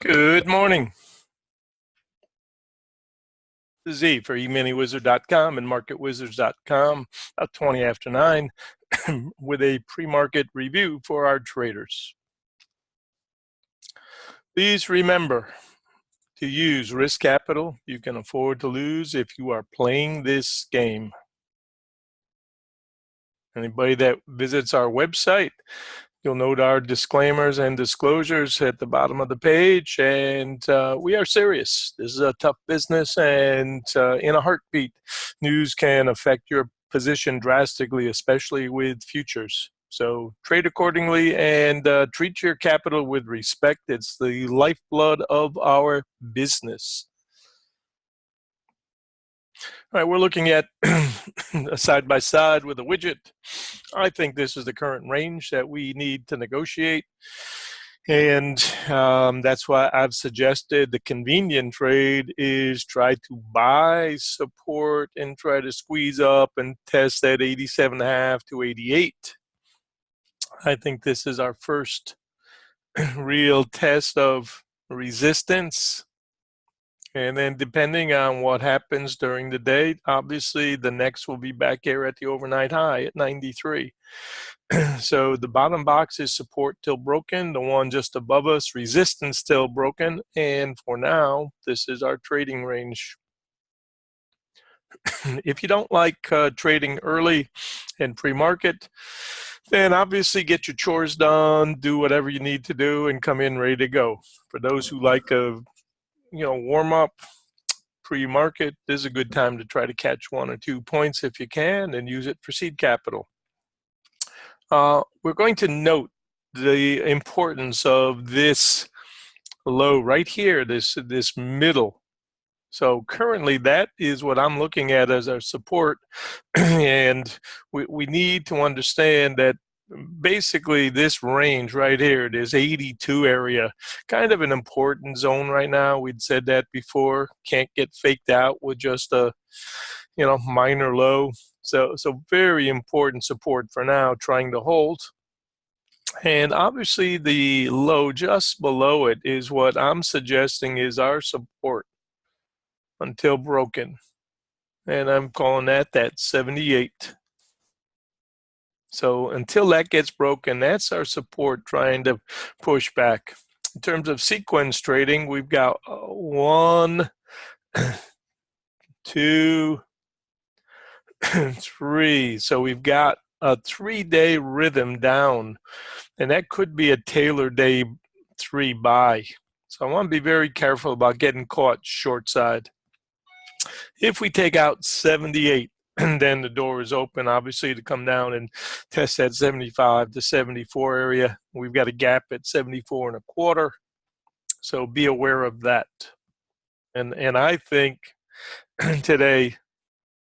Good morning. This is Z for eminywizard.com and marketwizards.com, about 20 after 9, with a pre-market review for our traders. Please remember to use risk capital you can afford to lose if you are playing this game. Anybody that visits our website, you'll note our disclaimers and disclosures at the bottom of the page, and we are serious. This is a tough business, and in a heartbeat, news can affect your position drastically, especially with futures. So trade accordingly and treat your capital with respect. It's the lifeblood of our business. All right, we're looking at a side-by-side with a widget. I think this is the current range that we need to negotiate. And that's why I've suggested the convenient trade is try to buy support and try to squeeze up and test that 87.5 to 88. I think this is our first real test of resistance. And then depending on what happens during the day, obviously the next will be back here at the overnight high at 93. So the bottom box is support till broken. The one just above us, resistance till broken. And for now, this is our trading range. If you don't like trading early and pre-market, then obviously get your chores done, do whatever you need to do, and come in ready to go. For those who like a warm up pre-market, this is a good time to try to catch 1 or 2 points if you can and use it for seed capital. We're going to note the importance of this low right here, this middle. So currently that is what I'm looking at as our support. And we need to understand that basically this range right here, this 82 area, kind of an important zone right now. We'd said that before. Can't get faked out with just a minor low. So very important support for now, trying to hold. And obviously the low just below it is what I'm suggesting is our support until broken. And I'm calling that 78. So until that gets broken, that's our support trying to push back. In terms of sequence trading, we've got 1, 2, 3. So we've got a 3-day rhythm down, and that could be a Taylor day 3 buy. So I want to be very careful about getting caught short side. If we take out 78, and then the door is open, obviously, to come down and test that 75 to 74 area. We've got a gap at 74.25. So be aware of that. And I think today,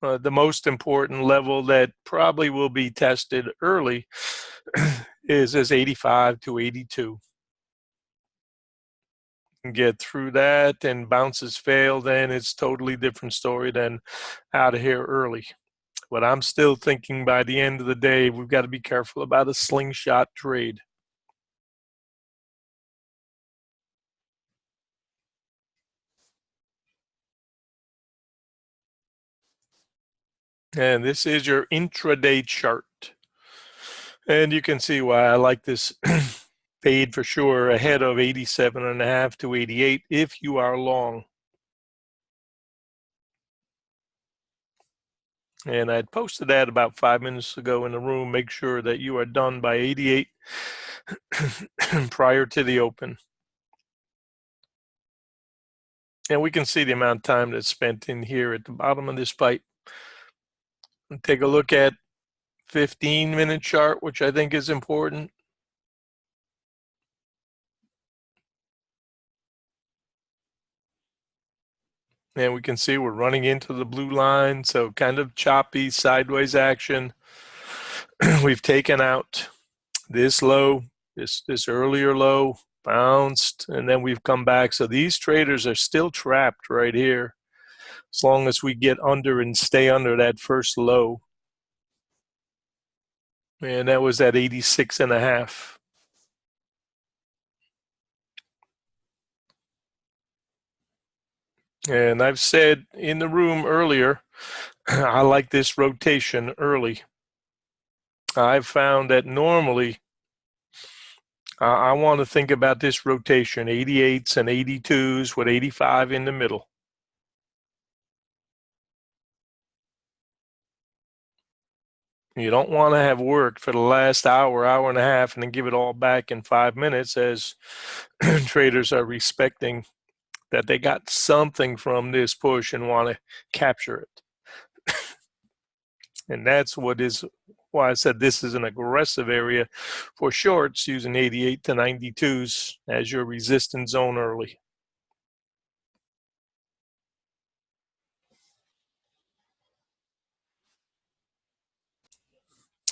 the most important level that probably will be tested early is this 85 to 82. Get through that and bounces fail, then it's totally different story than out of here early. But I'm still thinking by the end of the day, we've got to be careful about a slingshot trade. And this is your intraday chart. And you can see why I like this fade for sure ahead of 87.5 to 88 if you are long. And I posted that about 5 minutes ago in the room. Make sure that you are done by 88 prior to the open. And we can see the amount of time that's spent in here at the bottom of this pipe. Take a look at 15-minute chart, which I think is important. And we can see we're running into the blue line, so kind of choppy sideways action. We've taken out this low, this earlier low, bounced, and then we've come back. So these traders are still trapped right here as long as we get under and stay under that first low. And that was at 86.5. And I've said in the room earlier, I like this rotation early. I've found that normally I want to think about this rotation, 88s and 82s with 85 in the middle. You don't want to have worked for the last hour, hour and a half, and then give it all back in 5 minutes, as traders are respecting that they got something from this push and want to capture it. And that's what is why I said this is an aggressive area for shorts, using 88 to 92s as your resistance zone early.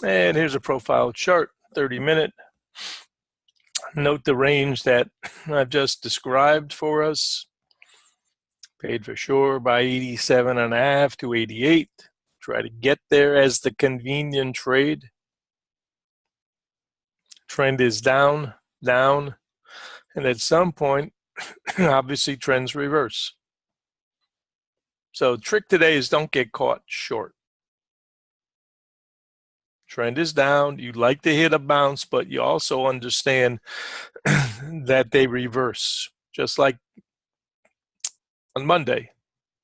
And here's a profile chart, 30-minute. Note the range that I've just described for us. Paid for sure by 87.5 to 88. Try to get there as the convenient trade. Trend is down, down, and at some point, obviously trends reverse. So trick today is don't get caught short. Trend is down. You like to hit a bounce, but you also understand that they reverse. Just like on Monday.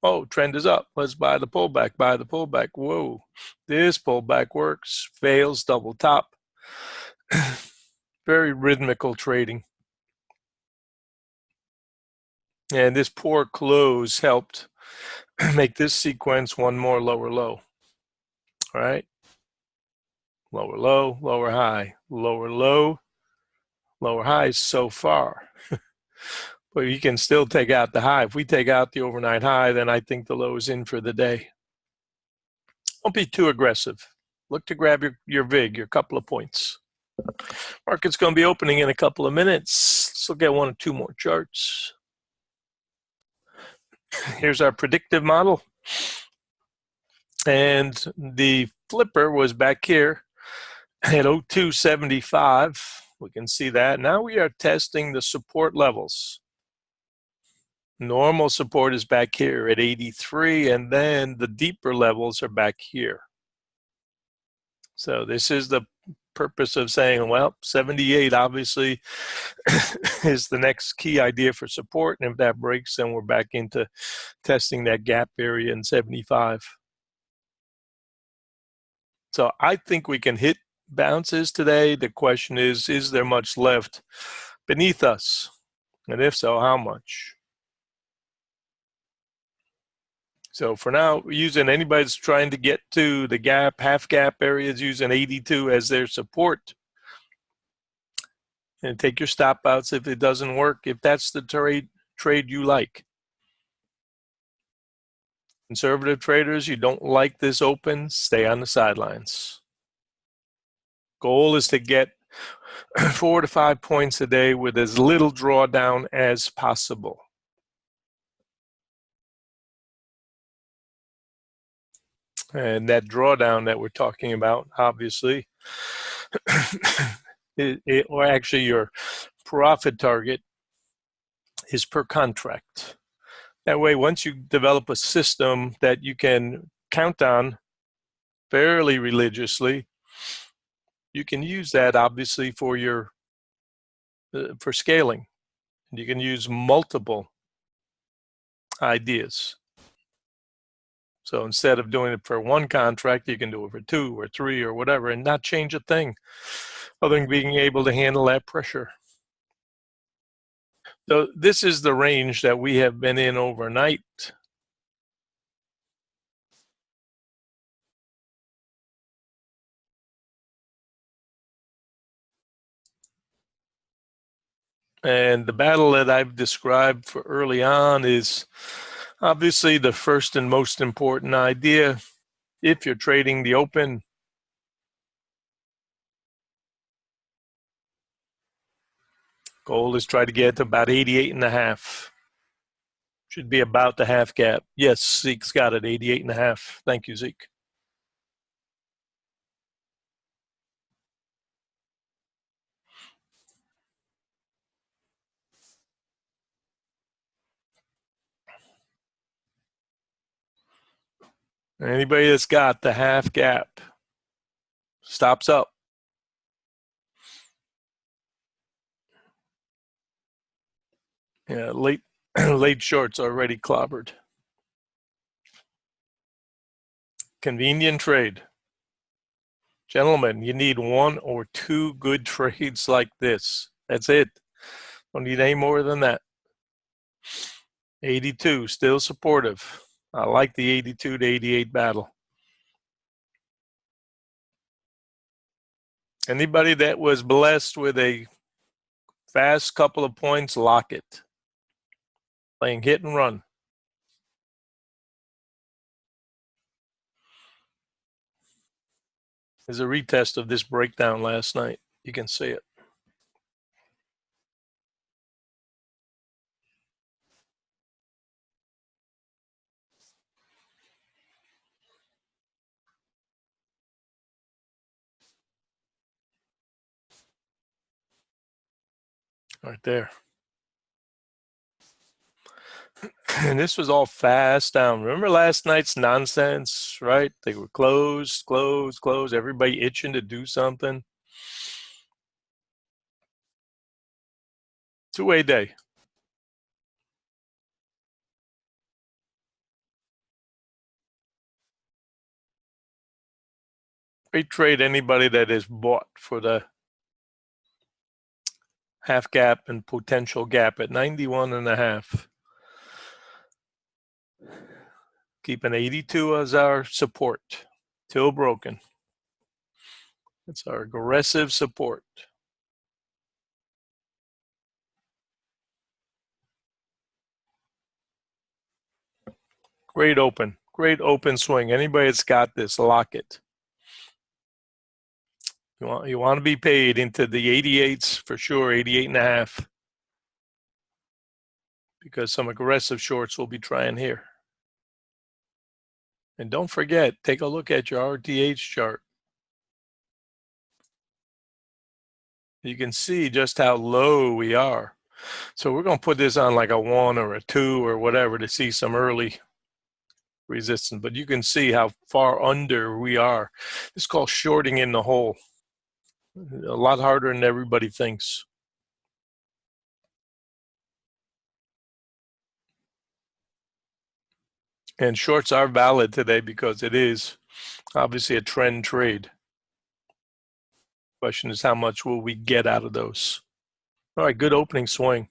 Oh, trend is up. Let's buy the pullback, buy the pullback. Whoa, this pullback works. Fails, double top. Very rhythmical trading. And this poor close helped make this sequence one more lower low. All right. Lower low, lower high, lower low, lower high so far. But you can still take out the high. If we take out the overnight high, then I think the low is in for the day. Don't be too aggressive. Look to grab your VIG, your couple of points. Market's going to be opening in a couple of minutes. Let's look at one or two more charts. Here's our predictive model. And the flipper was back here at 0275. We can see that. Now we are testing the support levels. Normal support is back here at 83, and then the deeper levels are back here. So this is the purpose of saying, well, 78 obviously is the next key idea for support. And if that breaks, then we're back into testing that gap area in 75. So I think we can hit bounces today. The question is there much left beneath us? And if so, how much? So for now, using anybody's trying to get to the gap, half gap areas, using 82 as their support. And take your stop outs if it doesn't work, if that's the trade you like. Conservative traders, you don't like this open, stay on the sidelines. Goal is to get 4 to 5 points a day with as little drawdown as possible. And that drawdown that we're talking about, obviously, or actually your profit target is per contract. That way, once you develop a system that you can count on fairly religiously, you can use that obviously for your for scaling. You can use multiple ideas. So instead of doing it for one contract, you can do it for 2 or 3 or whatever and not change a thing other than being able to handle that pressure. So this is the range that we have been in overnight. And the battle that I've described for early on is obviously the first and most important idea. If you're trading the open, goal is try to get to about 88.5. Should be about the half gap. Yes, Zeke's got it, 88.5. Thank you, Zeke. Anybody that's got the half gap stops up. Yeah, late late shorts already clobbered. Convenient trade. Gentlemen, you need one or two good trades like this. That's it. Don't need any more than that. 82, still supportive. I like the 82 to 88 battle. Anybody that was blessed with a fast couple of points, lock it. Playing hit and run. There's a retest of this breakdown last night. You can see it. Right there. And this was all fast down. Remember last night's nonsense, right? They were closed, closed, closed. Everybody itching to do something. Two-way day. Great trade anybody that is bought for the half gap and potential gap at 91 and a half. Keeping 82 as our support till broken. It's our aggressive support. Great open swing. Anybody that's got this, lock it. You want to be paid into the 88s for sure, 88 and a half, because some aggressive shorts will be trying here. And don't forget, take a look at your RTH chart. You can see just how low we are. So we're going to put this on like a 1 or a 2 or whatever to see some early resistance. But you can see how far under we are. It's called shorting in the hole. A lot harder than everybody thinks. And shorts are valid today because it is obviously a trend trade. Question is, how much will we get out of those? All right, good opening swing.